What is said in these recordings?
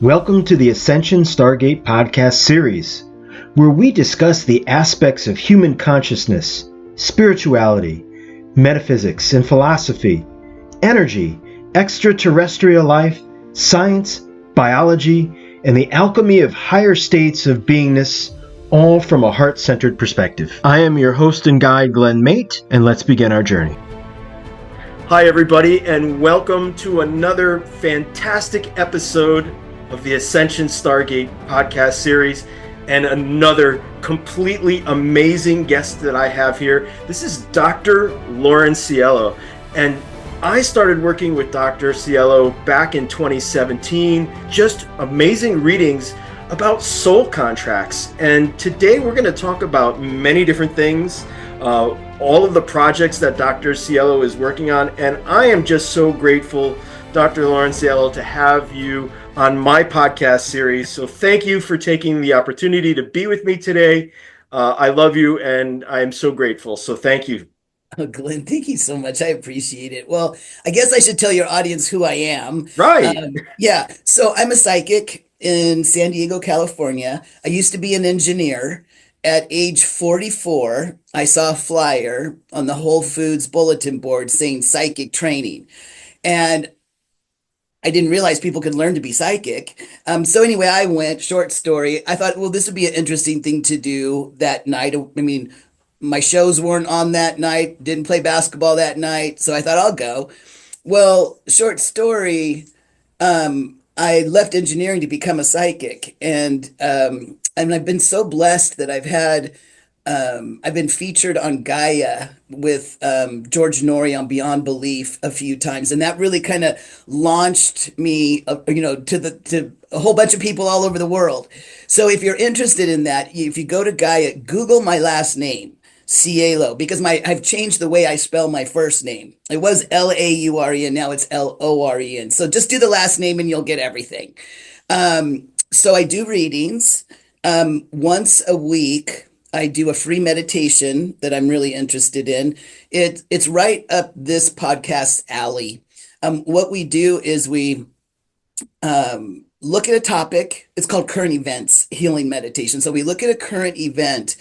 Welcome to the Ascension Stargate podcast series, where we discuss the aspects of human consciousness, spirituality, metaphysics and philosophy, energy, extraterrestrial life, science, biology, and the alchemy of higher states of beingness, all from a heart-centered perspective. I am your host and guide, Glenn Mate, and let's begin our journey. Hi, everybody, and welcome to another fantastic episode of the Ascension Stargate podcast series, and another completely amazing guest that I have here. This is Dr. Loren Cielo, and I started working with Dr. Cielo back in 2017. Just amazing readings about soul contracts, and today we're going to talk about many different things, all of the projects that Dr. Cielo is working on, and I am just so grateful, Dr. Loren Cielo, to have you on my podcast series. So thank you for taking the opportunity to be with me today. I love you and I'm so grateful. So thank you. Oh, Glenn, thank you so much. I appreciate it. Well, I guess I should tell your audience who I am. Right. So I'm a psychic in San Diego, California. I used to be an engineer. At age 44, I saw a flyer on the Whole Foods bulletin board saying psychic training. And I didn't realize people could learn to be psychic. So anyway, I went, short story. I thought, well, this would be an interesting thing to do that night. I mean, my shows weren't on that night, didn't play basketball that night. So I thought I'll go. Well, short story, I left engineering to become a psychic. And I've been so blessed that I've been featured on Gaia with George Norrie on Beyond Belief a few times, and that really kind of launched me, to a whole bunch of people all over the world. So if you're interested in that, if you go to Gaia, Google my last name, Cielo, because I've changed the way I spell my first name. It was Lauren, now it's Loren. So just do the last name and you'll get everything. So I do readings once a week. I do a free meditation that I'm really interested in. It's right up this podcast alley. What we do is we look at a topic. It's called current events healing meditation. So we look at a current event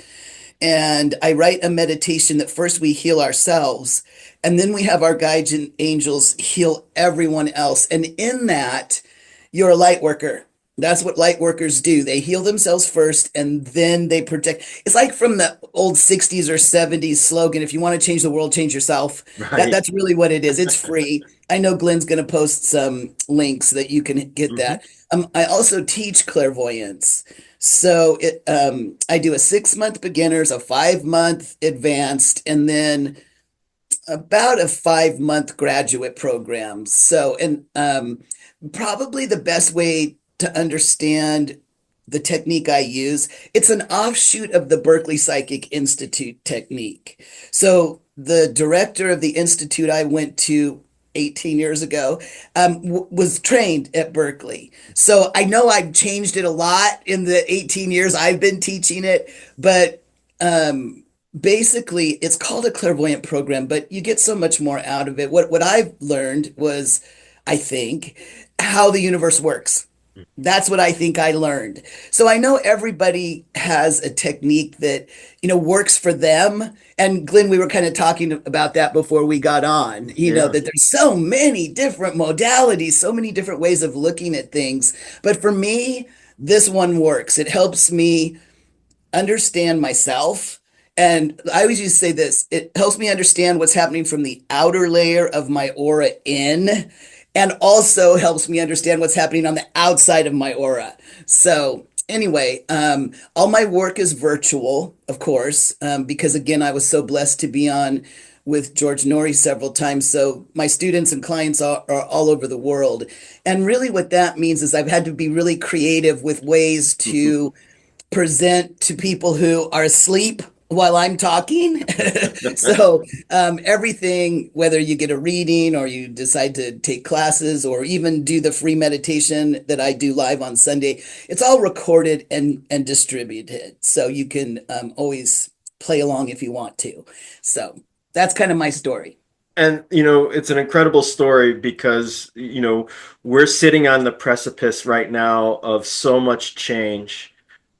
and I write a meditation that first we heal ourselves and then we have our guides and angels heal everyone else. And in that, you're a light worker. That's what light workers do. They heal themselves first and then they protect. It's like from the old 60s or 70s slogan, if you want to change the world, change yourself. Right. That's really what it is. It's free. I know Glenn's going to post some links that you can get that. I also teach clairvoyance. So I do a 6-month beginners, a 5-month advanced, and then about a 5-month graduate program. So, probably the best way to understand the technique I use, it's an offshoot of the Berkeley Psychic Institute technique. So the director of the institute I went to 18 years ago was trained at Berkeley. So I know I've changed it a lot in the 18 years I've been teaching it, but basically it's called a clairvoyant program, but you get so much more out of it. What I've learned was, I think, how the universe works. That's what I think I learned. So I know everybody has a technique that, works for them. And Glenn, we were kind of talking about that before we got on, that there's so many different modalities, so many different ways of looking at things. But for me, this one works. It helps me understand myself. And I always used to say this, it helps me understand what's happening from the outer layer of my aura in, and also helps me understand what's happening on the outside of my aura. So anyway, all my work is virtual, of course, because again, I was so blessed to be on with George Norrie several times. So my students and clients are all over the world. And really what that means is I've had to be really creative with ways to present to people who are asleep while I'm talking. So everything, whether you get a reading or you decide to take classes or even do the free meditation that I do live on Sunday, it's all recorded and distributed. So you can always play along if you want to. So that's kind of my story. And it's an incredible story because we're sitting on the precipice right now of so much change,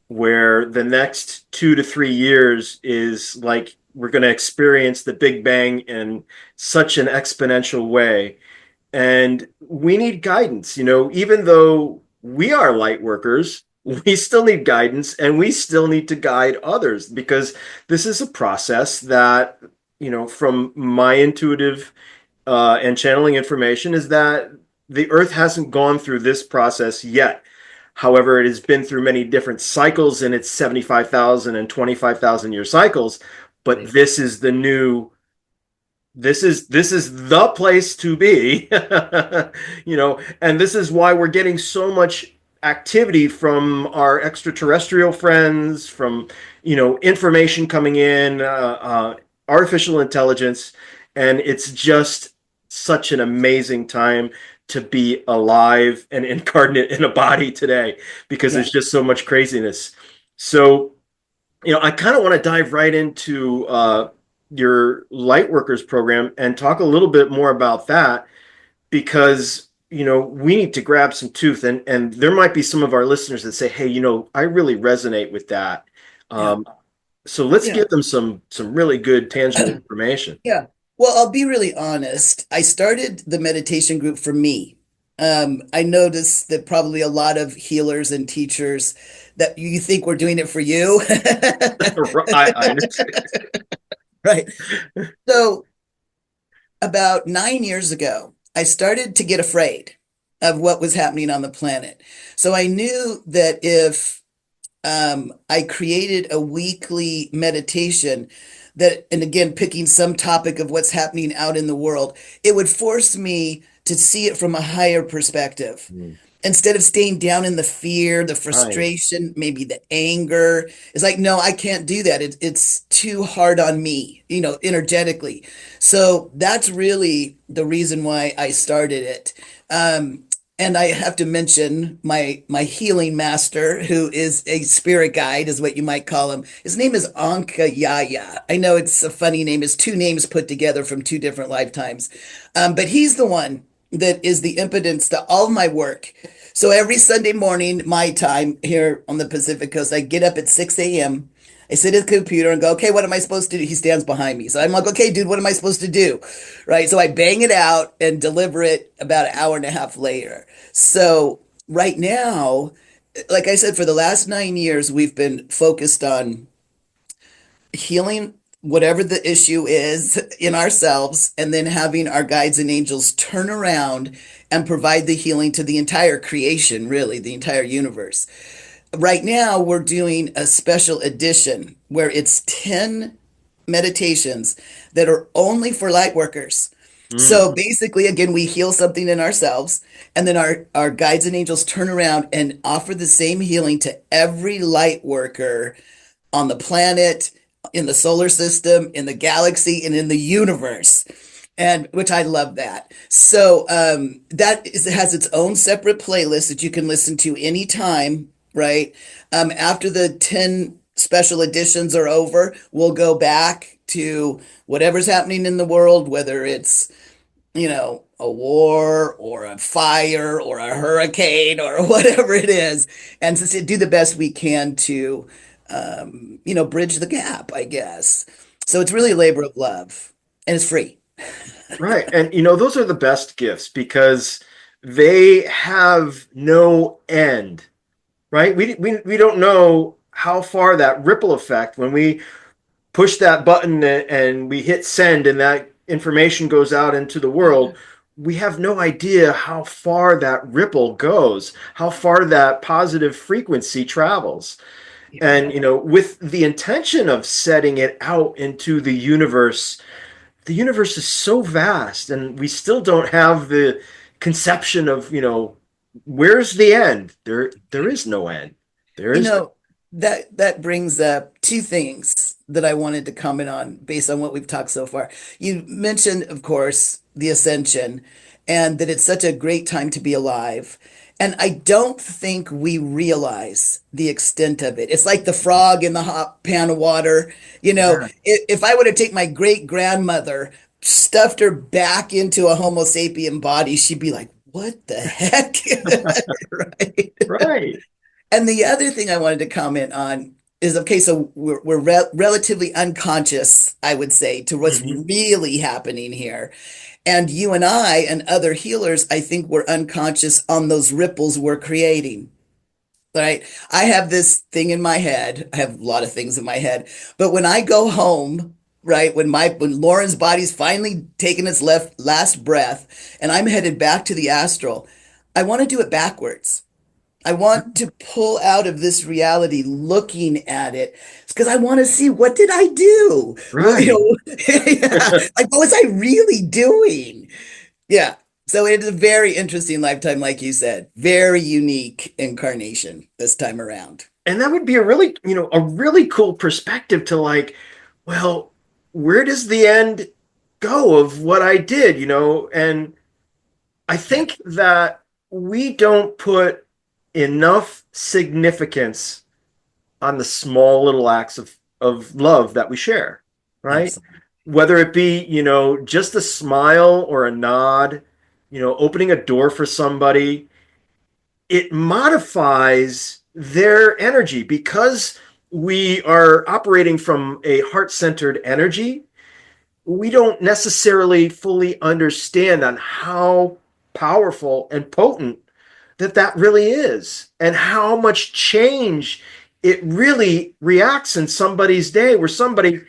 where the next 2 to 3 years is like we're going to experience the Big Bang in such an exponential way. And we need guidance, even though we are light workers, we still need guidance and we still need to guide others because this is a process that, from my intuitive and channeling information, is that the earth hasn't gone through this process yet. However, it has been through many different cycles in its 75,000 and 25,000 year cycles. But Right. this is the place to be. And this is why we're getting so much activity from our extraterrestrial friends, from information coming in, artificial intelligence, and it's just such an amazing time to be alive and incarnate in a body today because Yeah. there's just so much craziness. So I kind of want to dive right into your Lightworkers program and talk a little bit more about that because we need to grab some tooth, and there might be some of our listeners that say, hey, I really resonate with that. Yeah. Um, so let's Yeah. give them some really good tangible information. Yeah. Well, I'll be really honest. I started the meditation group for me. I noticed that probably a lot of healers and teachers that you think we're doing it for you. I understand. Right. So about 9 years ago, I started to get afraid of what was happening on the planet. So I knew that if I created a weekly meditation that, and again, picking some topic of what's happening out in the world, it would force me to see it from a higher perspective. Mm, Instead of staying down in the fear, the right. frustration, maybe the anger, it's like, no, I can't do that. It's too hard on me, energetically. So that's really the reason why I started it. Um, and I have to mention my healing master, who is a spirit guide, is what you might call him. His name is Anka Yaya. I know it's a funny name. It's two names put together from two different lifetimes. But he's the one that is the impotence to all my work. So every Sunday morning, my time here on the Pacific Coast, I get up at 6 a.m. I sit at the computer and go, okay, what am I supposed to do? He stands behind me. So I'm like, okay, dude, what am I supposed to do? Right. So I bang it out and deliver it about an hour and a half later. So right now, like I said, for the last 9 years, we've been focused on healing whatever the issue is in ourselves, and then having our guides and angels turn around and provide the healing to the entire creation, really, the entire universe. Right now, we're doing a special edition where it's 10 meditations that are only for light workers. Mm, So basically, again, we heal something in ourselves, and then our guides and angels turn around and offer the same healing to every light worker on the planet, in the solar system, in the galaxy, and in the universe. And which I love that. So it has its own separate playlist that you can listen to anytime, right? After the 10 special editions are over, we'll go back to whatever's happening in the world, whether it's a war or a fire or a hurricane or whatever it is, and to do the best we can to, bridge the gap, I guess. So it's really a labor of love, and it's free. right. And those are the best gifts because they have no end, right? We don't know how far that ripple effect, when we push that button and we hit send and that information goes out into the world, we have no idea how far that ripple goes, how far that positive frequency travels. Yeah. And with the intention of setting it out into the universe is so vast and we still don't have the conception of, where's the end? There is no end. There You is know, that brings up two things that I wanted to comment on based on what we've talked so far. You mentioned, of course, the Ascension, and that it's such a great time to be alive. And I don't think we realize the extent of it. It's like the frog in the hot pan of water. yeah. If I were to take my great grandmother stuffed her back into a Homo sapien body, she'd be like, what the heck? Right. Right. And the other thing I wanted to comment on is okay, so we're relatively unconscious, I would say, to what's Hmm. really happening here. And you and I and other healers, I think we're unconscious on those ripples we're creating. Right. I have this thing in my head. I have a lot of things in my head. But when I go home, right, when Lauren's body's finally taken its last breath and I'm headed back to the astral, I want to do it backwards. I want to pull out of this reality looking at it because I want to see what did I do? Well, Right. yeah, like what was I really doing? Yeah. So it's a very interesting lifetime, like you said. Very unique incarnation this time around. And that would be a really, a really cool perspective to like, well, where does the end go of what I did, And I Yeah. think that we don't put enough significance on the small little acts of love that we share, right? Absolutely. Whether it be, just a smile or a nod, opening a door for somebody, it modifies their energy because we are operating from a heart-centered energy. We don't necessarily fully understand on how powerful and potent that really is and how much change it really reacts in somebody's day where somebody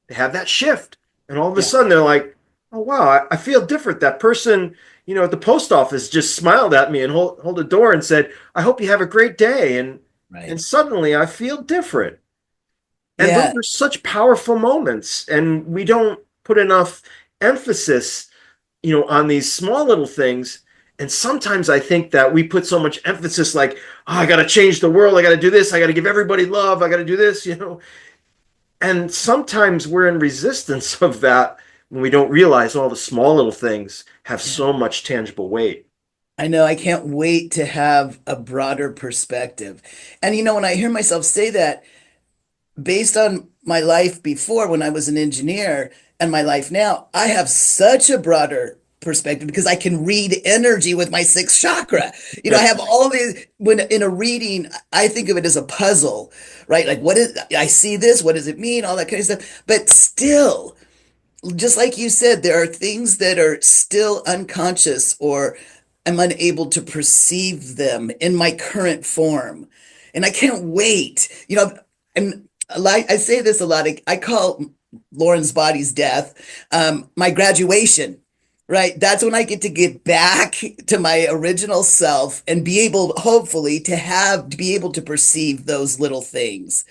have that shift and all of a Yeah. sudden they're like, oh wow, I feel different. That person, at the post office just smiled at me and hold a door and said, I hope you have a great day. And Right. suddenly I feel different. And those Yeah. are such powerful moments, and we don't put enough emphasis, on these small little things. And sometimes I think that we put so much emphasis, like, oh, I got to change the world, I got to do this, I got to give everybody love, I got to do this. And sometimes we're in resistance of that when we don't realize all the small little things have Yeah. so much tangible weight. I know. I can't wait to have a broader perspective. And when I hear myself say that, based on my life before when I was an engineer and my life now, I have such a broader perspective because I can read energy with my sixth chakra. I have all these when in a reading, I think of it as a puzzle, right? Like what is I see this, what does it mean? All that kind of stuff. But still, just like you said, there are things that are still unconscious or I'm unable to perceive them in my current form. And I can't wait. And like I say this a lot, I call Lauren's body's death my graduation, right? That's when I get back to my original self and be able, hopefully, to be able to perceive those little things.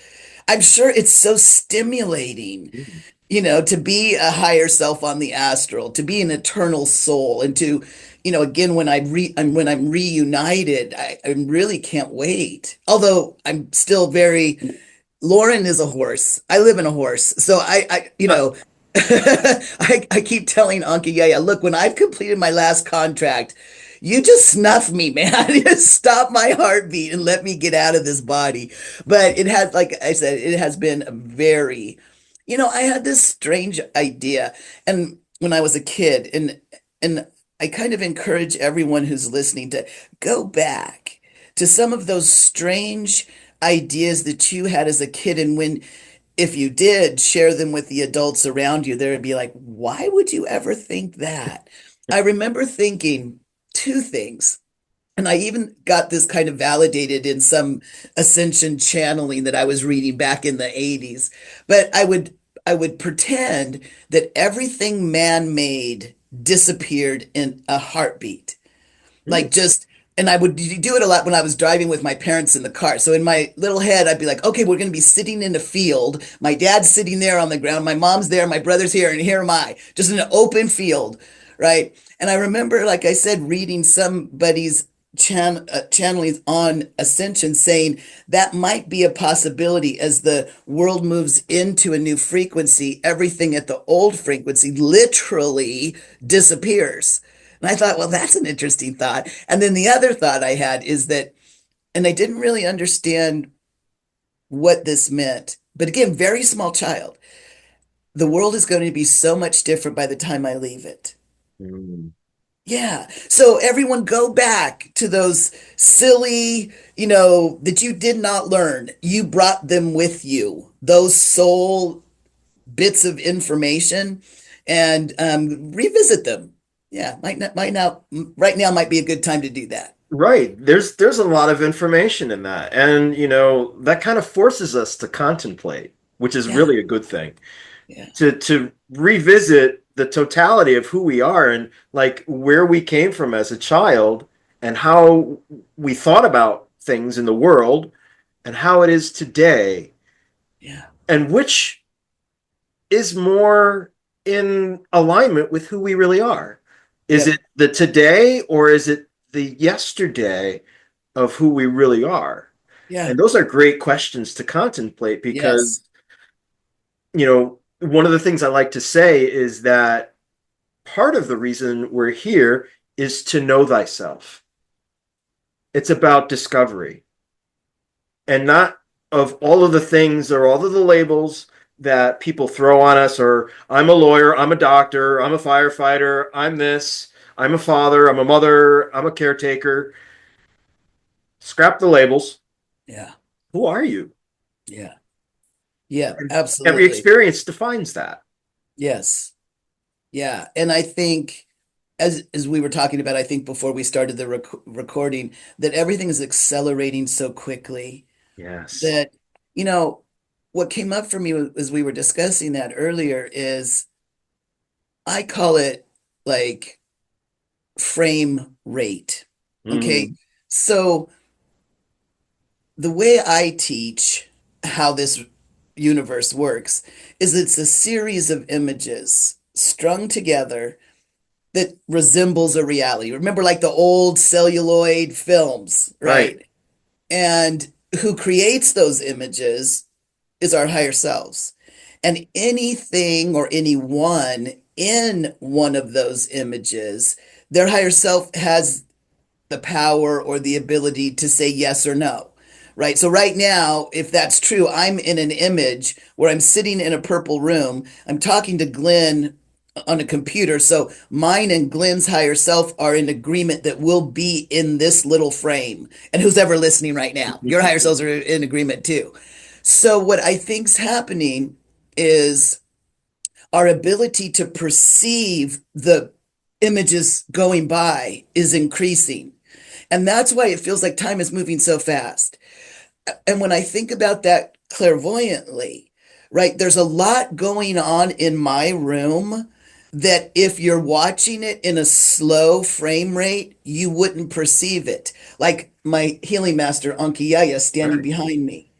I'm sure it's so stimulating to be a higher self on the astral, to be an eternal soul, and to, again, when I'm reunited, I really can't wait. Although I'm still very, Loren is a horse. I live in a horse, so I keep telling Anki, yeah, look, when I've completed my last contract, you just snuff me, man. Just stop my heartbeat and let me get out of this body. But it has, like I said, it has been a very, I had this strange idea, and when I was a kid, and I kind of encourage everyone who's listening to go back to some of those strange ideas that you had as a kid, and when if you did share them with the adults around you, they would be like, why would you ever think that? I remember thinking two things. And I even got this kind of validated in some Ascension channeling that I was reading back in the 80s. But I would pretend that everything man made disappeared in a heartbeat. Mm. Like just, and I would do it a lot when I was driving with my parents in the car. So in my little head, I'd be like, okay, we're going to be sitting in a field. My dad's sitting there on the ground. My mom's there. My brother's here. And here am I, just in an open field. Right. And I remember, like I said, reading somebody's channeling on Ascension saying that might be a possibility as the world moves into a new frequency. Everything at the old frequency literally disappears. And I thought, well, that's an interesting thought. And then the other thought I had is that, and I didn't really understand what this meant, but again, very small child. the world is going to be so much different by the time I leave it. Mm. Yeah. So everyone go back to those silly, that you did not learn. You brought them with you, those soul bits of information, and revisit them. Yeah. Might not, right now might be a good time to do that. Right. There's a lot of information in that. And that kind of forces us to contemplate, which is Yeah. really a good thing. Yeah. To revisit the totality of who we are and like where we came from as a child and how we thought about things in the world and how it is today Yeah. and which is more in alignment with who we really are. Is it Yep. the today or is it the yesterday of who we really are? Yeah. And those are great questions to contemplate Yes. because, one of the things I like to say is that part of the reason we're here is to know thyself. It's about discovery and not of all of the things or all of the labels that people throw on us, or I'm a lawyer, I'm a doctor, I'm a firefighter, I'm this, I'm a father, I'm a mother, I'm a caretaker. Scrap the labels. Yeah. Who are you? Yeah. Yeah. And every Absolutely. experience defines that. Yes. Yeah. And I think as we were talking about, I think before we started the recording, that everything is accelerating so quickly Yes. that, you know, what came up for me as we were discussing that earlier is I call it like frame rate. Okay. Mm-hmm. So the way I teach how this universe works is it's a series of images strung together that resembles a reality. Remember, like the old celluloid films, Right. right? And who creates those images is our higher selves. And anything or anyone in one of those images, their higher self has the power or the ability to say yes or no. Right. So, right now, if that's true, I'm in an image where I'm sitting in a purple room. I'm talking to Glenn on a computer. So, mine and Glenn's higher self are in agreement that we'll be in this little frame. And who's ever listening right now, your higher selves are in agreement too. So, what I think's happening is our ability to perceive the images going by is increasing. And that's why it feels like time is moving so fast. And when I think about that clairvoyantly, right, there's a lot going on in my room that if you're watching it in a slow frame rate, you wouldn't perceive it. Like my healing master, Ankiyaya, standing Right. behind me,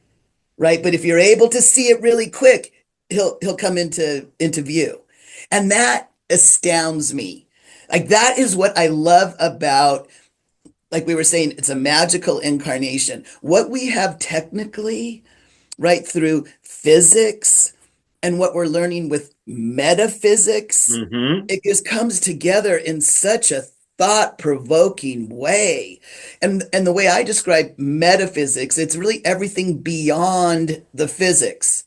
right? But if you're able to see it really quick, he'll come into view. And that astounds me. Like that is what I love about, like we were saying, it's a magical incarnation. What we have technically, right, through physics and what we're learning with metaphysics, Mm-hmm. it just comes together in such a thought-provoking way. And the way I describe metaphysics, it's really everything beyond the physics,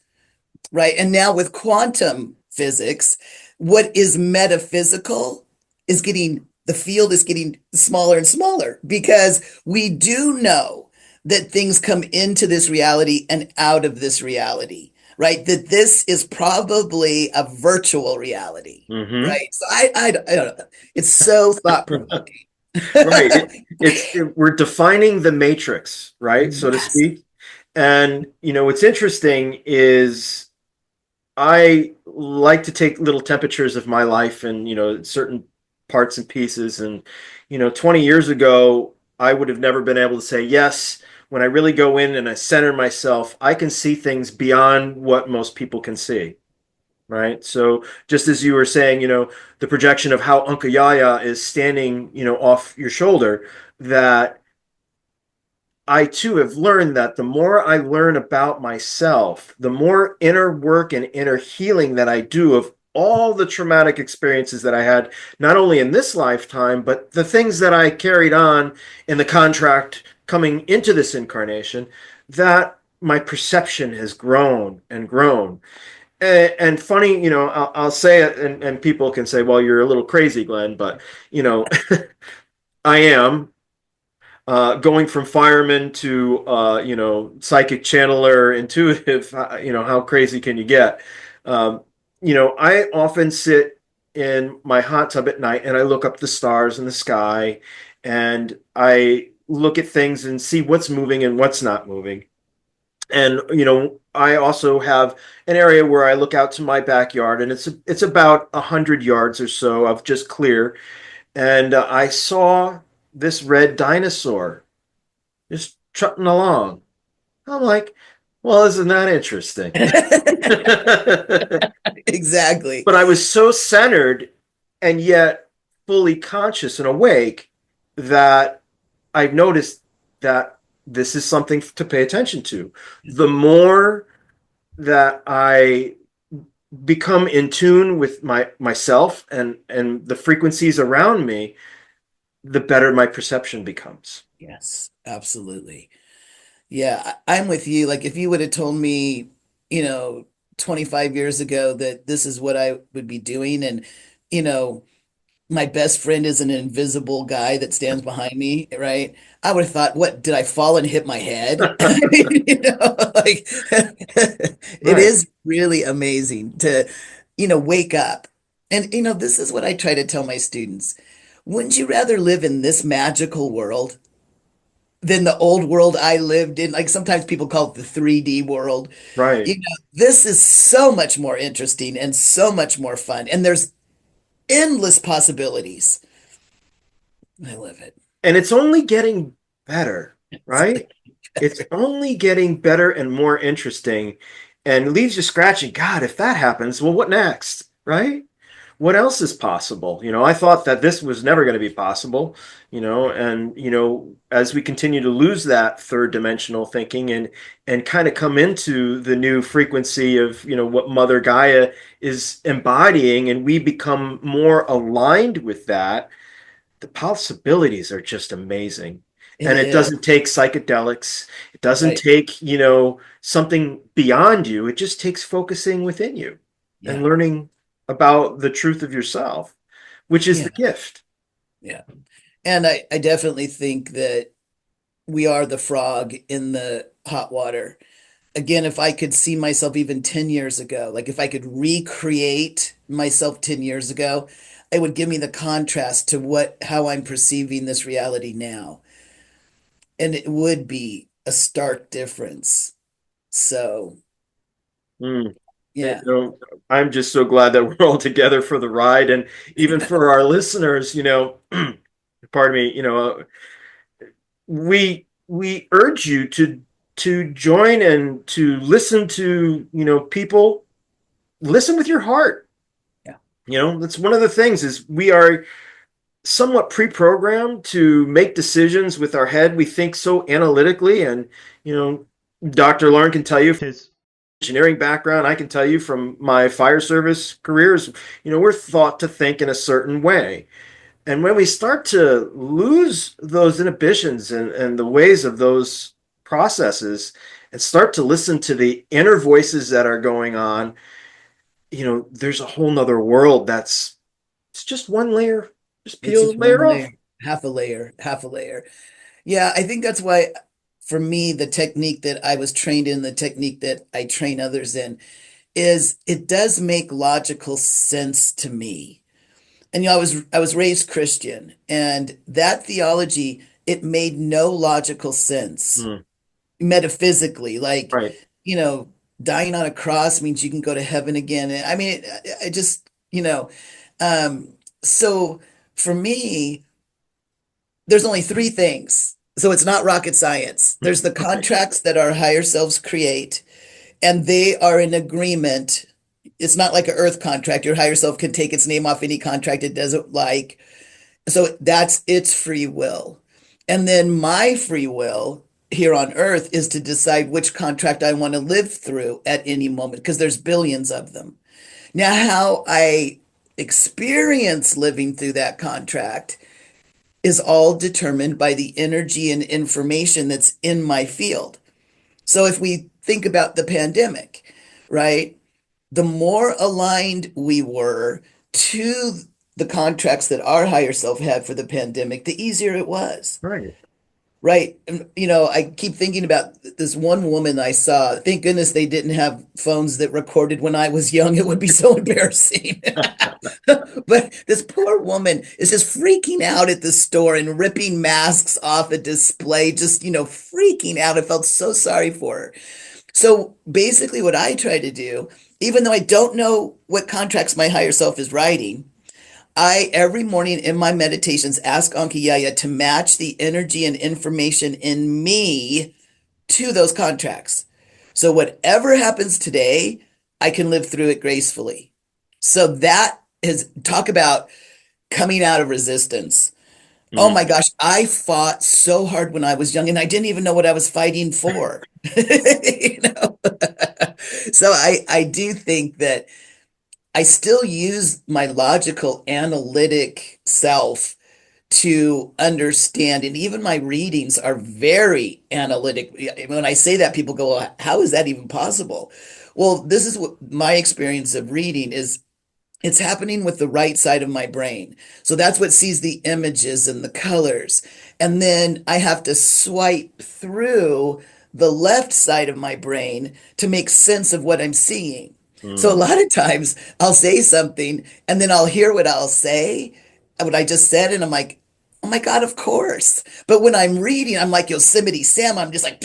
right? And now with quantum physics, what is metaphysical is getting, the field is getting smaller and smaller because we do know that things come into this reality and out of this reality, right? That this is probably a virtual reality, Mm-hmm. right? So I don't know. It's so thought provoking. Right. We're defining the matrix, right, so to Yes. speak. And what's interesting is I like to take little temperatures of my life and certain parts and pieces. And 20 years ago, I would have never been able to say yes. When I really go in and I center myself, I can see things beyond what most people can see. Right. So just as you were saying, the projection of how Uncle Yaya is standing, off your shoulder, that I too have learned that the more I learn about myself, the more inner work and inner healing that I do of all the traumatic experiences that I had, not only in this lifetime, but the things that I carried on in the contract coming into this incarnation, that my perception has grown and grown. and funny, I'll say it, and people can say, well, you're a little crazy, Glenn, but, you know, I am. Going from fireman to psychic channeler, intuitive, how crazy can you get? Um, I often sit in my hot tub at night and I look up the stars in the sky and I look at things and see what's moving and what's not moving. And I also have an area where I look out to my backyard, and it's about 100 yards or so of just clear. And I saw this red dinosaur just trotting along. I'm like, well, isn't that interesting? Exactly. But I was so centered and yet fully conscious and awake that I've noticed that this is something to pay attention to. The more that I become in tune with myself and the frequencies around me, the better my perception becomes. Yes, absolutely. Yeah, I'm with you. Like if you would have told me, you know, 25 years ago that this is what I would be doing and, you know, my best friend is an invisible guy that stands behind me, right? I would have thought, what, did I fall and hit my head? Like it Right. is really amazing to, wake up. And, this is what I try to tell my students. Wouldn't you rather live in this magical world than the old world I lived in? Like sometimes people call it the 3D world. Right. This is so much more interesting and so much more fun. And there's endless possibilities. I love it. And it's only getting better, It's right? It's only getting better and more interesting and leaves you scratching. God, if that happens, well, what next? Right? What else is possible? I thought that this was never going to be possible, and as we continue to lose that third dimensional thinking and kind of come into the new frequency of, what Mother Gaia is embodying, and we become more aligned with that, the possibilities are just amazing. it And it is doesn't take psychedelics. It doesn't right. take, something beyond you. It just takes focusing within you and Yeah. learning about the truth of yourself, which is Yeah. the gift. Yeah. And I definitely think that we are the frog in the hot water. Again, if I could see myself even 10 years ago, like if I could recreate myself 10 years ago, it would give me the contrast to how I'm perceiving this reality now. And it would be a stark difference. So, Mm. yeah. I'm just so glad that we're all together for the ride. And even for our listeners, pardon me, we urge you to join and to listen to, people. Listen with your heart. Yeah. That's one of the things is we are somewhat pre-programmed to make decisions with our head. We think so analytically, and Dr. Loren can tell you his engineering background. I can tell you from my fire service careers, we're thought to think in a certain way. And when we start to lose those inhibitions and the ways of those processes and start to listen to the inner voices that are going on, there's a whole nother world it's just one layer. Just It's peel just a layer one off. layer, half a layer, half a layer. Yeah, I think that's why, for me, the technique that I was trained in, the technique that I train others in, is it does make logical sense to me. And I was raised Christian, and that theology, it made no logical sense Hmm. metaphysically. Like, Right. you know, dying on a cross means you can go to heaven again. And I mean, I just, so for me, there's only three things. So it's not rocket science. There's the Right. contracts that our higher selves create, and they are in agreement. It's not like an earth contract. Your higher self can take its name off any contract it doesn't like. So that's its free will. And then my free will here on earth is to decide which contract I want to live through at any moment, because there's billions of them. Now, how I experience living through that contract is all determined by the energy and information that's in my field. So if we think about the pandemic, right? the more aligned we were to the contracts that our higher self had for the pandemic, the easier it was. Right. Right. And, I keep thinking about this one woman I saw. Thank goodness they didn't have phones that recorded when I was young. It would be so embarrassing. But this poor woman is just freaking out at the store and ripping masks off a display, just, freaking out. I felt so sorry for her. So basically, what I try to do, even though I don't know what contracts my higher self is writing, I every morning in my meditations ask Ankiyaya to match the energy and information in me to those contracts. So whatever happens today, I can live through it gracefully. So that is talk about coming out of resistance. Oh Mm. my gosh, I fought so hard when I was young and I didn't even know what I was fighting for. You know? So I do think that I still use my logical, analytic self to understand, and even my readings are very analytic. When I say that, people go, "How is that even possible?" Well, this is what my experience of reading is. It's happening with the right side of my brain. So that's what sees the images and the colors. And then I have to swipe through the left side of my brain to make sense of what I'm seeing. So a Mm. lot of times I'll say something and then I'll hear what I'll say, what I just said, and I'm like, oh my God, of course. But when I'm reading, I'm like Yosemite Sam. I'm just like,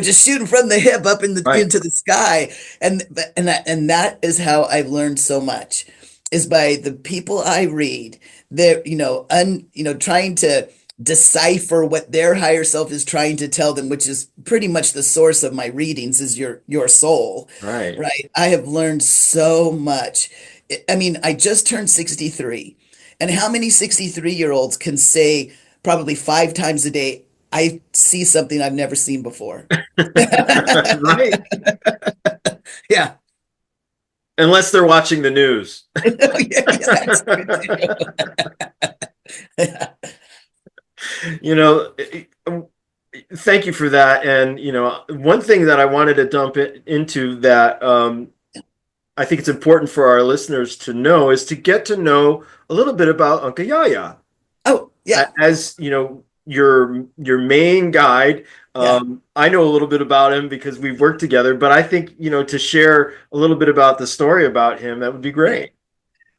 just shooting from the hip up Right. into the sky. And that is how I've learned so much is by the people I read. They're, trying to decipher what their higher self is trying to tell them, which is pretty much the source of my readings is your soul, Right. right? I have learned so much. I mean, I just turned 63. And how many 63-year-olds can say probably 5 times a day, I see something I've never seen before? Right. Yeah. Unless they're watching the news. Yeah, yeah, that's true too. You know, thank you for that. And, one thing that I wanted to dump into that I think it's important for our listeners to know is to get to know a little bit about Uncle Yaya. Oh, yeah, As, your main guide. yeah, I know a little bit about him because we've worked together, but I think, to share a little bit about the story about him, that would be yeah. great.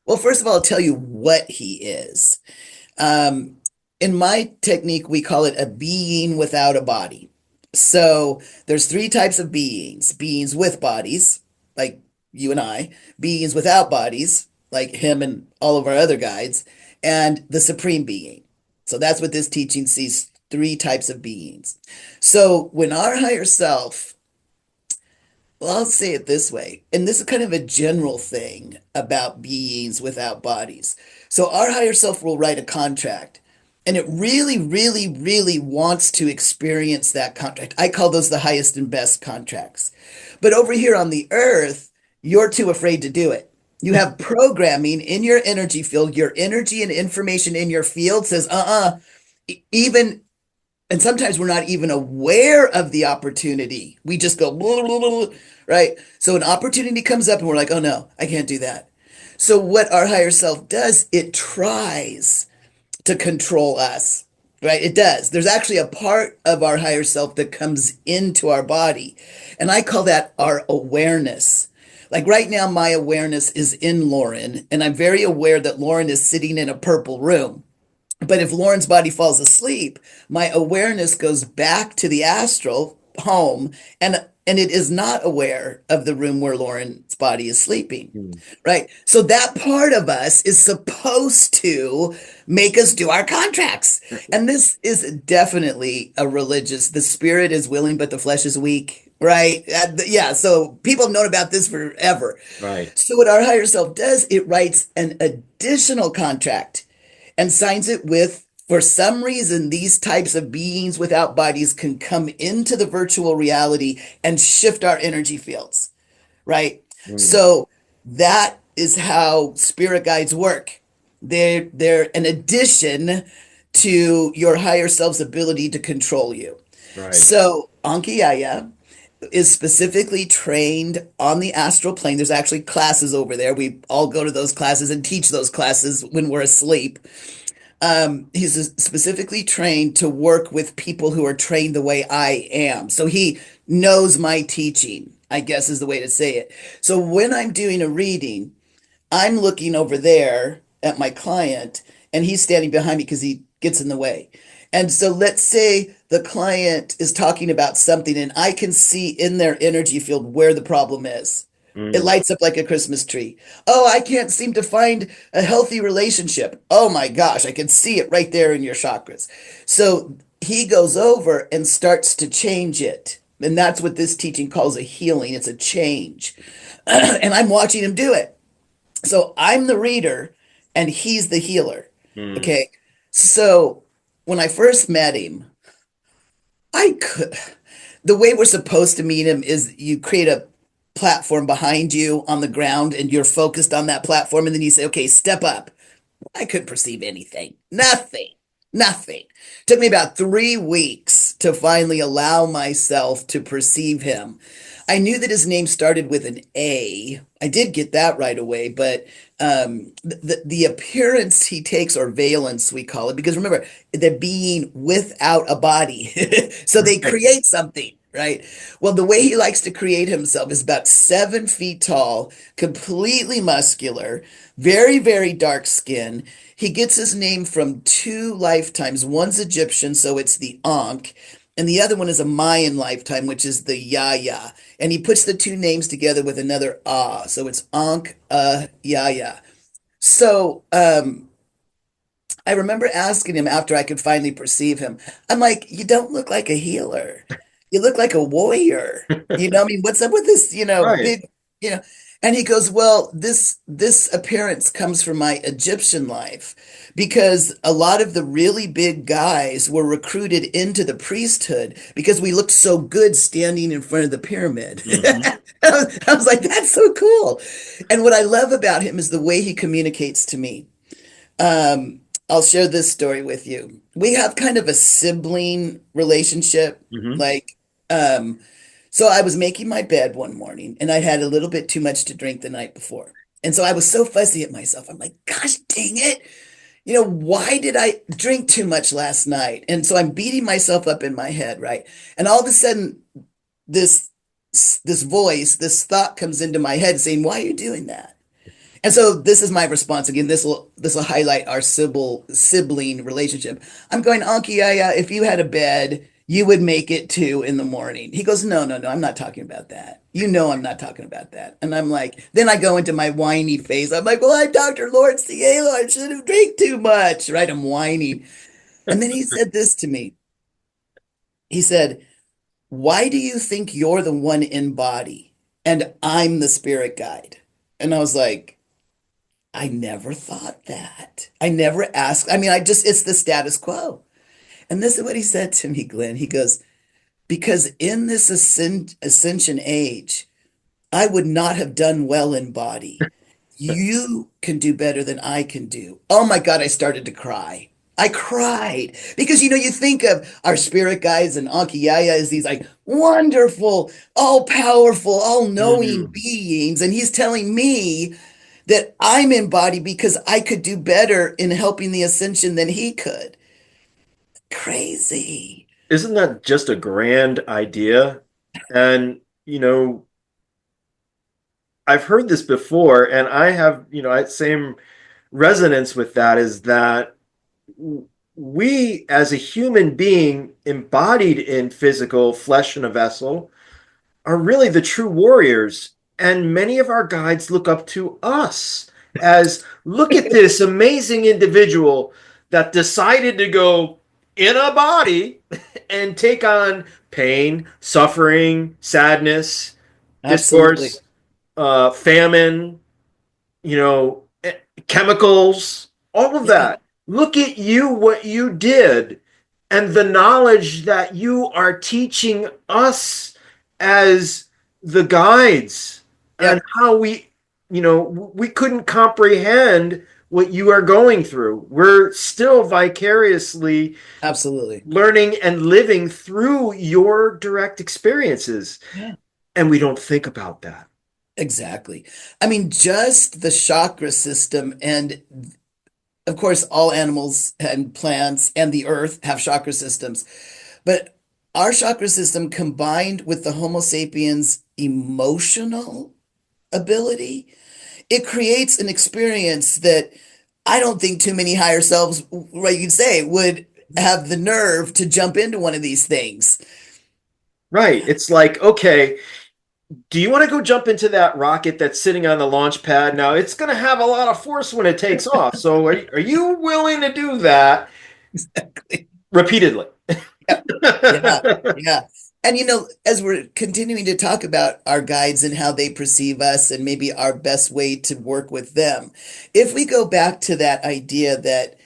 Well, first of all, I'll tell you what he is. Um, in my technique, we call it a being without a body. So there's three types of beings: beings with bodies, like you and I; beings without bodies, like him and all of our other guides; and the supreme being. So that's what this teaching sees: three types of beings. So when our higher self, well, I'll say it this way, and this is kind of a general thing about beings without bodies. So our higher self will write a contract, and it really, really, really wants to experience that contract. I call those the highest and best contracts. But over here on the earth, you're too afraid to do it. You have programming in your energy field, your energy and information in your field says, even and sometimes we're not even aware of the opportunity. We just go, blah, blah, blah, blah, right? So an opportunity comes up and we're like, oh no, I can't do that. So what our higher self does, it tries to control us, right? It does. There's actually a part of our higher self that comes into our body. And I call that our awareness. Like right now, my awareness is in Loren, and I'm very aware that Loren is sitting in a purple room. But if Lauren's body falls asleep, my awareness goes back to the astral home and it is not aware of the room where Lauren's body is sleeping. Hmm. Right? So that part of us is supposed to make us do our contracts. And this is definitely a religious, the spirit is willing, but the flesh is weak. Right? Yeah. So people have known about this forever. Right. So what our higher self does, it writes an additional contract and signs it with, for some reason, these types of beings without bodies can come into the virtual reality and shift our energy fields, right? Hmm. So that is how spirit guides work. They're an addition to your higher self's ability to control you. Right. So Ankiyaya is specifically trained on the astral plane. There's actually classes over there. We all go to those classes and teach those classes when we're asleep. He's specifically trained to work with people who are trained the way I am. So he knows my teaching, I guess is the way to say it. So when I'm doing a reading, I'm looking over there at my client and he's standing behind me because he gets in the way. And so let's say the client is talking about something and I can see in their energy field where the problem is. It Mm. lights up like a Christmas tree. Oh, I can't seem to find a healthy relationship. Oh my gosh, I can see it right there in your chakras. So he goes over and starts to change it. And that's what this teaching calls a healing. It's a change. And I'm watching him do it. So I'm the reader and he's the healer. Mm. Okay. So when I first met him, I could, the way we're supposed to meet him is you create a platform behind you on the ground and you're focused on that platform. And then you say, okay, step up. I couldn't perceive anything. Nothing. Nothing. Took me about 3 weeks to finally allow myself to perceive him. I knew that his name started with an A. I did get that right away, but the appearance he takes, or valence, we call it, because remember, the being without a body. So they Right. create something, right? Well, the way he likes to create himself is about 7 feet tall, completely muscular, very, very dark skin. He gets his name from two lifetimes. One's Egyptian, so it's the Ankh, and the other one is a Mayan lifetime, which is the Yaya. And he puts the two names together with another Ah, so it's Ankh Yaya. So I remember asking him after I could finally perceive him. I'm like, you don't look like a healer. You look like a warrior. I mean, what's up with this, Right. big, you know? And he goes, well, this appearance comes from my Egyptian life because a lot of the really big guys were recruited into the priesthood because we looked so good standing in front of the pyramid. Hmm. I was like, that's so cool. And what I love about him is the way he communicates to me. I'll share this story with you. We have kind of a sibling relationship. Hmm. Like, so I was making my bed one morning and I had a little bit too much to drink the night before. And so I was so fussy at myself. I'm like, gosh dang it. Why did I drink too much last night? And so I'm beating myself up in my head, right? And all of a sudden, this this voice, this thought comes into my head saying, why are you doing that? And so this is my response again. This will highlight our sibling relationship. I'm going, Anki, if you had a bed, you would make it too in the morning. He goes, no, no, no, I'm not talking about that. I'm not talking about that. And I'm like, then I go into my whiny phase. I'm like, well, I'm Dr. Loren Cielo. I should have drank too much, right? I'm whining. And then he said this to me. He said, why do you think you're the one in body and I'm the spirit guide? And I was like, I never thought that. I never asked. I mean, it's the status quo. And this is what he said to me, Glenn. He goes, because in this ascension age, I would not have done well in body. You can do better than I can do. Oh my God, I started to cry. I cried because you think of our spirit guides and Ankiyaya as these like wonderful, all powerful, all knowing Hmm. beings. And he's telling me that I'm embodied because I could do better in helping the ascension than he could. Crazy. Isn't that just a grand idea? And, I've heard this before, and I have, same resonance with that is that we, as a human being embodied in physical flesh in a vessel, are really the true warriors. And many of our guides look up to us as look at this amazing individual that decided to go in a body and take on pain, suffering, sadness, Absolutely. discourse, famine, you know, chemicals, all of Yeah. that. Look at you, what you did, and the knowledge that you are teaching us as the guides, and Yep. how we couldn't comprehend what you are going through. We're still vicariously Absolutely. learning and living through your direct experiences. Yeah. And we don't think about that. Exactly. I mean, just the chakra system, and of course, all animals and plants and the earth have chakra systems, but our chakra system combined with the Homo sapiens emotional ability, it creates an experience that I don't think too many higher selves, right, you could say, would have the nerve to jump into one of these things. Right. It's like, okay, do you want to go jump into that rocket that's sitting on the launch pad? Now, it's going to have a lot of force when it takes off. So, are you willing to do that Exactly. repeatedly? Yeah. Yeah. Yeah. And as we're continuing to talk about our guides and how they perceive us and maybe our best way to work with them, if we go back to that idea that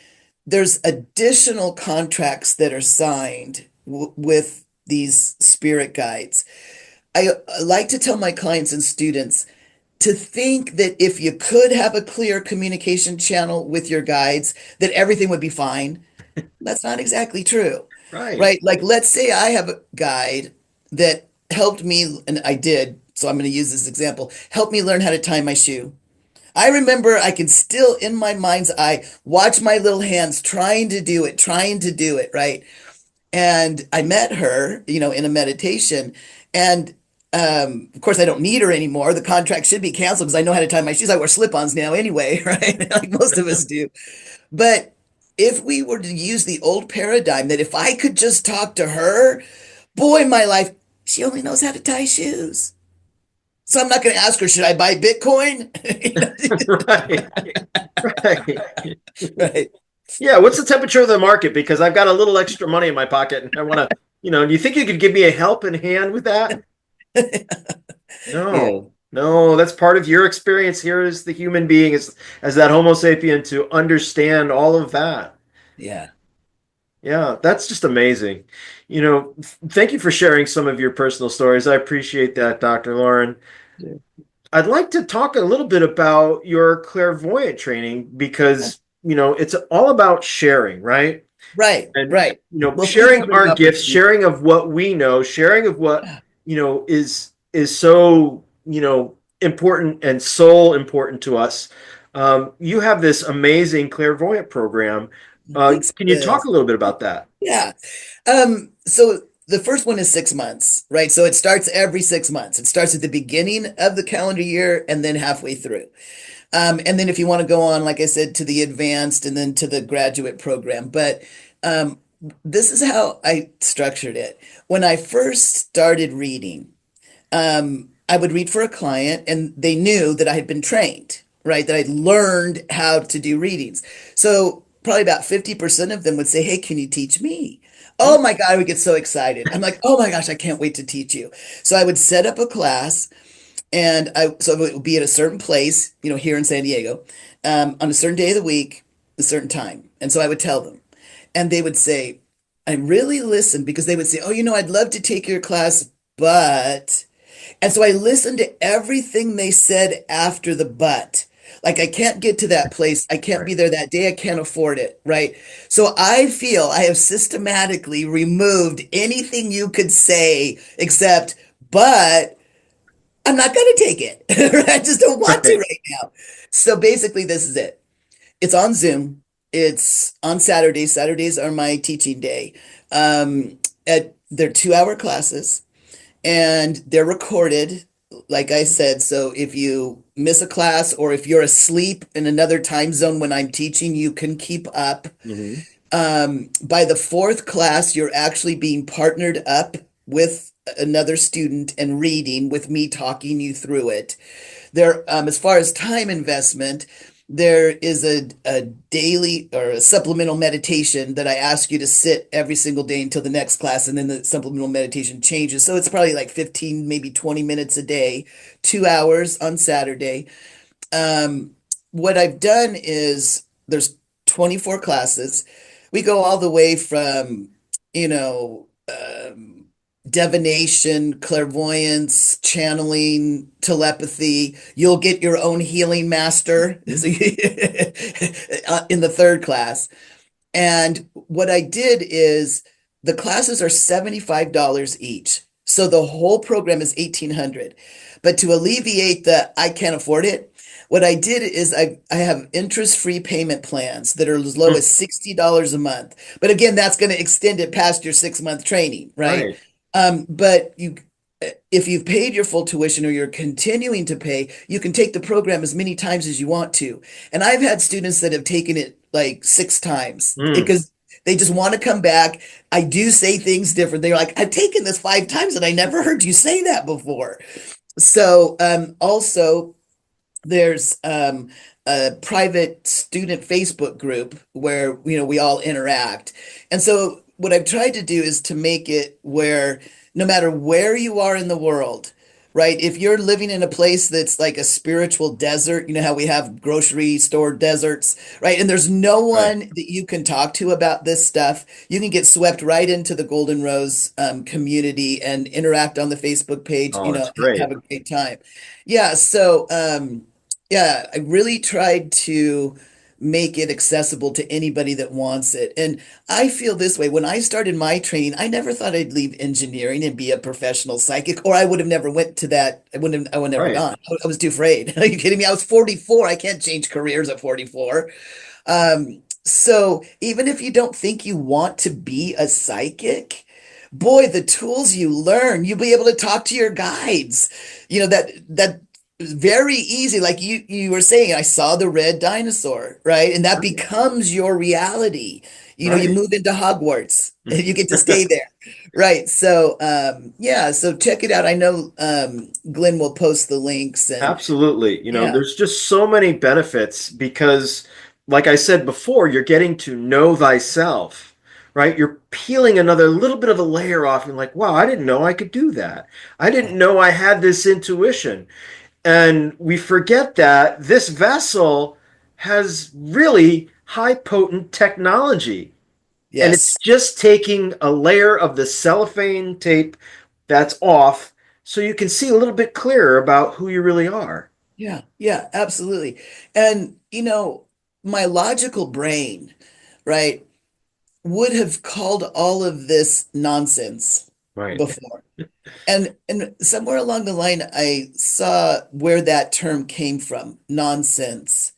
there's additional contracts that are signed with these spirit guides, I like to tell my clients and students to think that if you could have a clear communication channel with your guides, that everything would be fine. That's not exactly true, Right. right? Like, let's say I have a guide that helped me, and I did, so I'm going to use this example, help me learn how to tie my shoe. I remember I can still, in my mind's eye, watch my little hands trying to do it, right? And I met her, in a meditation. And of course, I don't need her anymore. The contract should be canceled because I know how to tie my shoes. I wear slip-ons now anyway, right? Like most of us do. But if we were to use the old paradigm that if I could just talk to her, boy, my life, she only knows how to tie shoes. So I'm not going to ask her, should I buy Bitcoin? Right. Right. Right. Yeah. What's the temperature of the market? Because I've got a little extra money in my pocket and I want to, do you think you could give me a helping hand with that? Yeah. No, no, that's part of your experience here as the human being, as that Homo sapien to understand all of that. Yeah. Yeah, that's just amazing. Thank you for sharing some of your personal stories. I appreciate that, Dr. Loren. Yeah. I'd like to talk a little bit about your clairvoyant training because, it's all about sharing, right? Right. And Right. Well, thank you sharing for the our gifts, opportunity. sharing of what we know, sharing of what Yeah. is so important and soul important to us. You have this amazing clairvoyant program. Thanks Can for you talk this. a little bit about that? Yeah. So the first one is 6 months, right? So it starts every 6 months. It starts at the beginning of the calendar year and then halfway through. And then if you want to go on, like I said, to the advanced and then to the graduate program. But um, this is how I structured it. When I first started reading, I would read for a client and they knew that I had been trained, right? That I'd learned how to do readings. So probably about 50% of them would say, hey, can you teach me? Oh my God, I would get so excited. I'm like, oh my gosh, I can't wait to teach you. So I would set up a class and so it would be at a certain place, here in San Diego, on a certain day of the week, a certain time. And so I would tell them, and they would say, I really listened because they would say, oh, I'd love to take your class, but, and so I listened to everything they said after the but. Like, I can't get to that place. I can't Right. be there that day. I can't afford it. Right. So I feel I have systematically removed anything you could say except, but I'm not going to take it. I just don't want to Right. right now. So basically, this is it. It's on Zoom. It's on Saturdays. Saturdays are my teaching day. They're 2-hour classes and they're recorded, like I said. So if you miss a class or if you're asleep in another time zone when I'm teaching, you can keep up. Mhm. By the fourth class, you're actually being partnered up with another student and reading with me talking you through it. As far as time investment, there is a daily or a supplemental meditation that I ask you to sit every single day until the next class, and then the supplemental meditation changes. So it's probably like 15, maybe 20 minutes a day, 2 hours on Saturday. Um, what I've done is there's 24 classes. We go all the way from, you know, divination, clairvoyance, channeling, telepathy. You'll get your own healing master in the third class. And what I did is the classes are $75 each. So the whole program is 1800. But to alleviate the I can't afford it, what I did is I have interest-free payment plans that are as low Hmm. as $60 a month. But again, that's going to extend it past your 6 month training, right? Right. But if you've paid your full tuition or you're continuing to pay, you can take the program as many times as you want to. And I've had students that have taken it like 6 times Mm. because they just want to come back. I do say things different. They're like, I've taken this 5 times and I never heard you say that before. So, also, there's a private student Facebook group where we all interact. And so what I've tried to do is to make it where no matter where you are in the world, right? If you're living in a place that's like a spiritual desert, you know how we have grocery store deserts, right? And there's no Right. one that you can talk to about this stuff. You can get swept right into the Golden Rose community and interact on the Facebook page, Oh, that's great. have a great time. Yeah, so yeah, I really tried to make it accessible to anybody that wants it. And I feel this way. When I started my training, I never thought I'd leave engineering and be a professional psychic, or I would have never went to that. I would have never Right. gone. I was too afraid. Are you kidding me? I was 44. I can't change careers at 44. So even if you don't think you want to be a psychic, boy, the tools you learn, you'll be able to talk to your guides. That is very easy. Like you were saying, I saw the red dinosaur, right? And that Right. becomes your reality. You Right. move into Hogwarts and you get to stay there. Right. So yeah, so check it out. I know Glenn will post the links and Absolutely. yeah. There's just so many benefits because, like I said before, you're getting to know thyself, right? You're peeling another little bit of a layer off and like, wow, I didn't know I could do that. I didn't know I had this intuition. And we forget that this vessel has really high potent technology. And it's Yes. just taking a layer of the cellophane tape that's off so you can see a little bit clearer about who you really are. Yeah, yeah, absolutely. And my logical brain, right, would have called all of this nonsense Right. before. And somewhere along the line, I saw where that term came from, nonsense.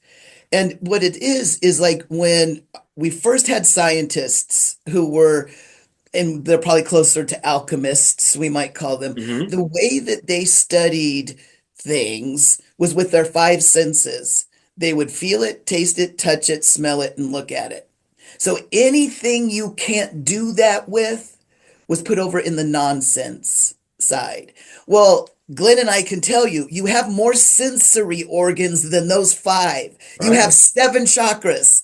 And what it is like when we first had scientists who were, and they're probably closer to alchemists, we might call them. Hmm. The way that they studied things was with their five senses. They would feel it, taste it, touch it, smell it, and look at it. So anything you can't do that with was put over in the nonsense side. Well, Glenn and I can tell you, you have more sensory organs than those five. You have Right. seven chakras,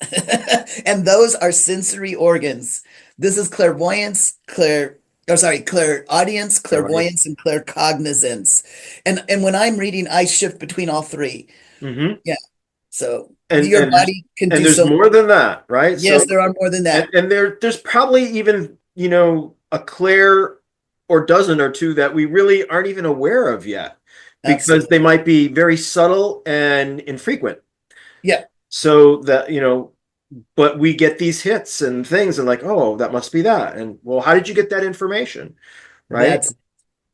and those are sensory organs. This is clairvoyance, clairaudience, All right. clairvoyance, and claircognizance. And when I'm reading, I shift between all three. Hmm. Yeah. So And your and there's body can and do there's so more much. than that, right? So Yes, there are more than and that. and there's probably even, a Claire or dozen or two that we really aren't even aware of yet because they Absolutely. might be very subtle and infrequent. Yeah, So that, but we get these hits and things and like, oh, that must be that. And well, how did you get that information? Right? that's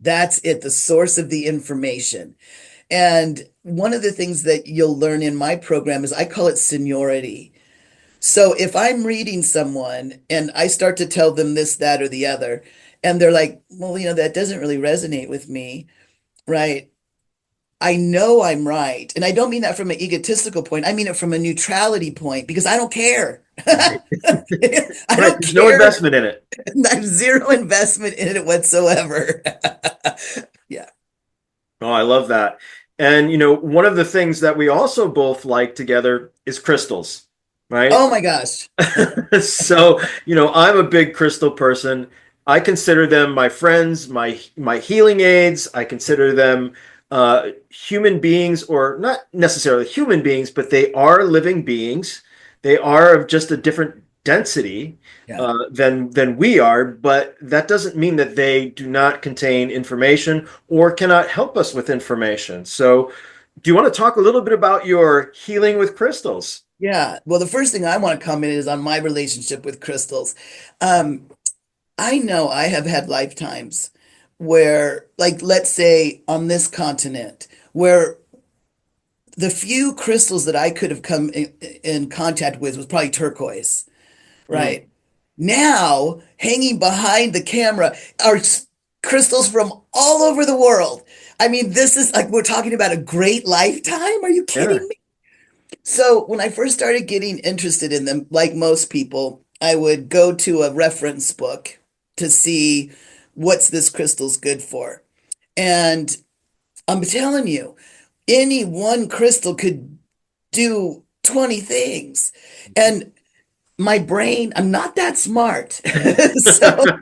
that's it, the source of the information. And one of the things that you'll learn in my program is I call it seniority. So if I'm reading someone and I start to tell them this, that, or the other, and they're like, well, that doesn't really resonate with me, right? I know I'm right. And I don't mean that from an egotistical point. I mean it from a neutrality point because I don't care. Right. I Right. don't There's no care. investment in it. I have zero investment in it whatsoever. Yeah. Oh, I love that. And one of the things that we also both like together is crystals, right? Oh my gosh. So, I'm a big crystal person. I consider them my friends, my healing aids. I consider them human beings, or not necessarily human beings, but they are living beings. They are of just a different density Yeah. than we are, but that doesn't mean that they do not contain information or cannot help us with information. So, do you want to talk a little bit about your healing with crystals? Yeah. Well, the first thing I want to comment is on my relationship with crystals. Um, I know I have had lifetimes where, like, let's say on this continent, where the few crystals that I could have come in contact with was probably turquoise, Mm, right? Now, hanging behind the camera are crystals from all over the world. I mean, this is like we're talking about a great lifetime. Are you yeah. kidding me? So, when I first started getting interested in them, like most people, I would go to a reference book to see what's this crystal's good for. And I'm telling you, any one crystal could do 20 things. And my brain, I'm not that smart. So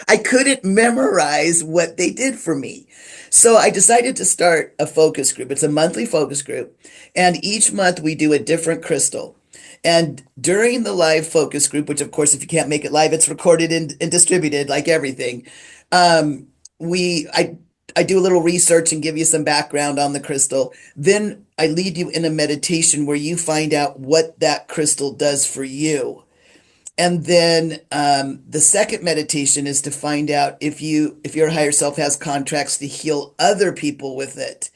I couldn't memorize what they did for me. So I decided to start a focus group. It's a monthly focus group. And each month we do a different crystal. And during the live focus group, which of course, if you can't make it live, it's recorded and distributed like everything. Um, I do a little research and give you some background on the crystal. Then I lead you in a meditation where you find out what that crystal does for you. And then the second meditation is to find out if your higher self has contracts to heal other people with it.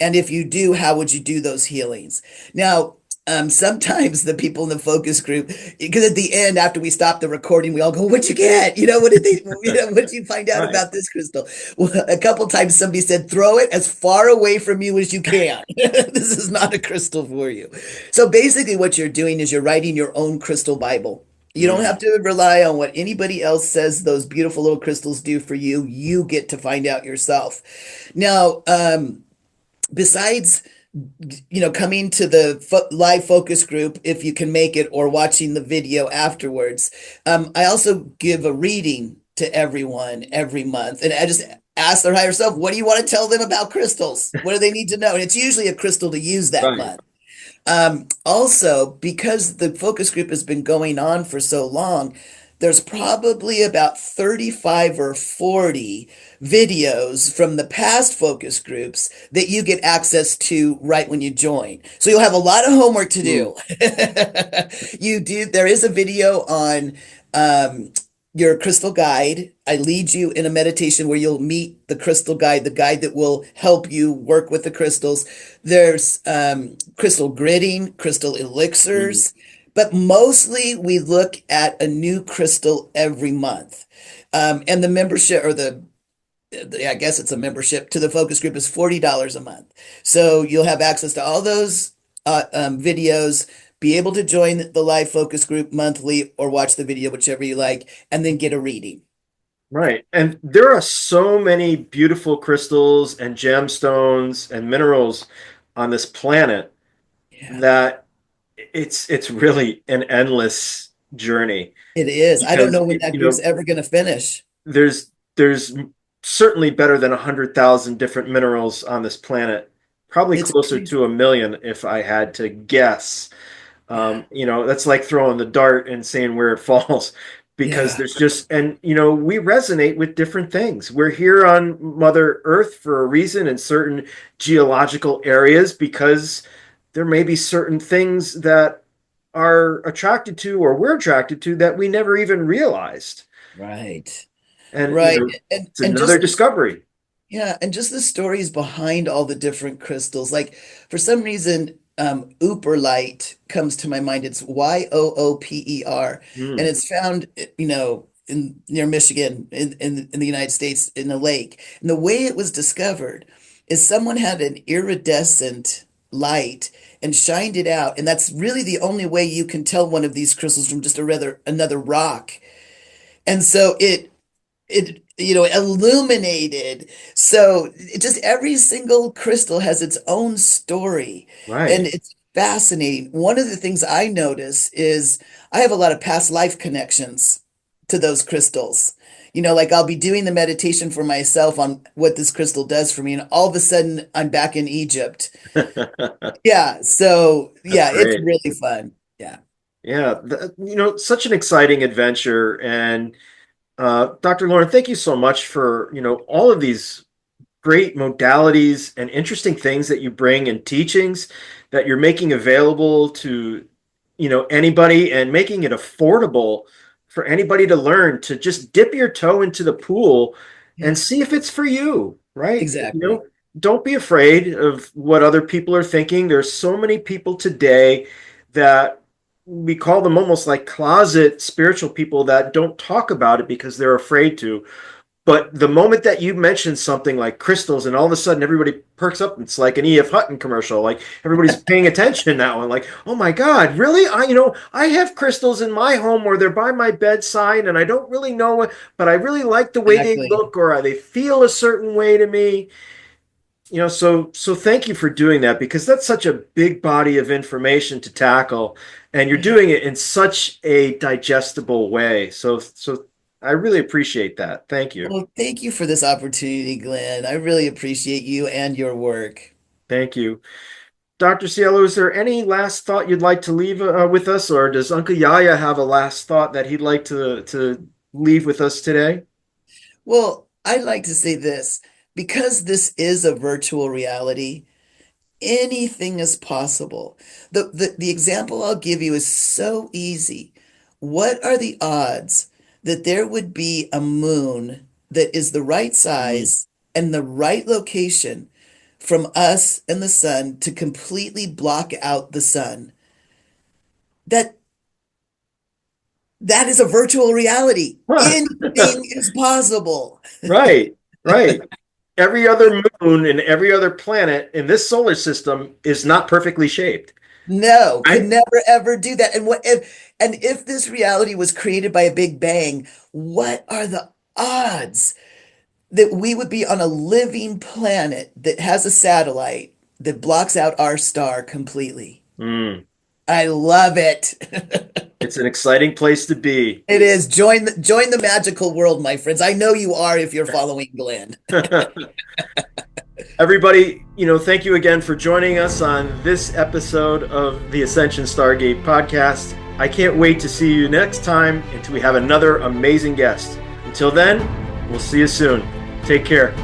And if you do, how would you do those healings? Now, sometimes the people in the focus group, because at the end, after we stop the recording, we all go, "What'd you get? What did they? What did you find out Right. about this crystal?" Well, a couple times somebody said, "Throw it as far away from you as you can. This is not a crystal for you." So basically, what you're doing is you're writing your own crystal Bible. You don't Mm, have to rely on what anybody else says those beautiful little crystals do for you. You get to find out yourself. Now, besides coming to the live focus group if you can make it or watching the video afterwards, I also give a reading to everyone every month, and I just ask their higher self, what do you want to tell them about crystals? What do they need to know? And it's usually a crystal to use that right. month. Also, because the focus group has been going on for so long, there's probably about 35 or 40 videos from the past focus groups that you get access to right when you join. So you'll have a lot of homework to Mm, do. There is a video on um, your crystal guide. I lead you in a meditation where you'll meet the crystal guide, the guide that will help you work with the crystals. There's crystal gridding, crystal mm. elixirs, but mostly we look at a new crystal every month. And the membership or I guess it's a membership to the focus group is $40 a month. So you'll have access to all those videos, be able to join the live focus group monthly or watch the video, whichever you like, and then get a reading. Right. And there are so many beautiful crystals and gemstones and minerals on this planet Yeah, that it's really an endless journey it is. I don't because know when that group's ever going to finish. there's certainly better than 100,000 different minerals on this planet, probably It's closer crazy. to a million if I had to guess. Yeah, That's like throwing the dart and seeing where it falls because yeah, there's just, and we resonate with different things. We're here on Mother Earth for a reason in certain geological areas because there may be certain things that are attracted to or we're attracted to that we never even realized. right, And, right. it's another Just discovery. yeah, and just the stories behind all the different crystals. Like for some reason, Light comes to my mind. It's Yooper, and Hmm. it's found, in near Michigan in the United States in a lake. And the way it was discovered is someone had an iridescent light and shined it out, and that's really the only way you can tell one of these crystals from just a rather another rock. And so it illuminated, so just every single crystal has its own story, and Right. it's fascinating. One of the things I notice is I have a lot of past life connections to those crystals. Like I'll be doing the meditation for myself on what this crystal does for me, and all of a sudden I'm back in Egypt. That's Yeah, so yeah, it's great. really fun. Yeah. Yeah, such an exciting adventure. And Dr. Loren, thank you so much for, all of these great modalities and interesting things that you bring and teachings that you're making available to, anybody, and making it affordable for anybody to learn, to just dip your toe into the pool and Yeah, see if it's for you, right? exactly. Don't be afraid of what other people are thinking. There's so many people today that we call them almost like closet spiritual people that don't talk about it because they're afraid to. But the moment that you mention something like crystals, and all of a sudden everybody perks up, it's like an E.F. Hutton commercial. Like everybody's paying attention now, and like, oh my God, really? I have crystals in my home, or they're by my bedside, and I don't really know what, but I really like the way they Exactly. look, or they feel a certain way to me. So thank you for doing that, because that's such a big body of information to tackle, and you're doing it in such a digestible way. So I really appreciate that. Thank you. Well, thank you for this opportunity, Glenn. I really appreciate you and your work. Thank you. Dr. Cielo, is there any last thought you'd like to leave with us, or does Uncle Yaya have a last thought that he'd like to leave with us today? Well, I'd like to say this because this is a virtual reality, anything is possible. The example I'll give you is so easy. What are the odds that there would be a moon that is the right Mm. size and the right location from us and the sun to completely block out the sun? That that is a virtual reality. Huh. Anything is possible. Right, right. Every other moon and every other planet in this solar system is not perfectly shaped. No, could Right? never ever do that. And if this reality was created by a Big Bang, what are the odds that we would be on a living planet that has a satellite that blocks out our star completely? Mm. I love it. It's an exciting place to be. It is. Join the magical world, my friends. I know you are if you're following Glenn. Everybody, thank you again for joining us on this episode of the Ascension Stargate podcast. I can't wait to see you next time until we have another amazing guest. Until then, we'll see you soon. Take care.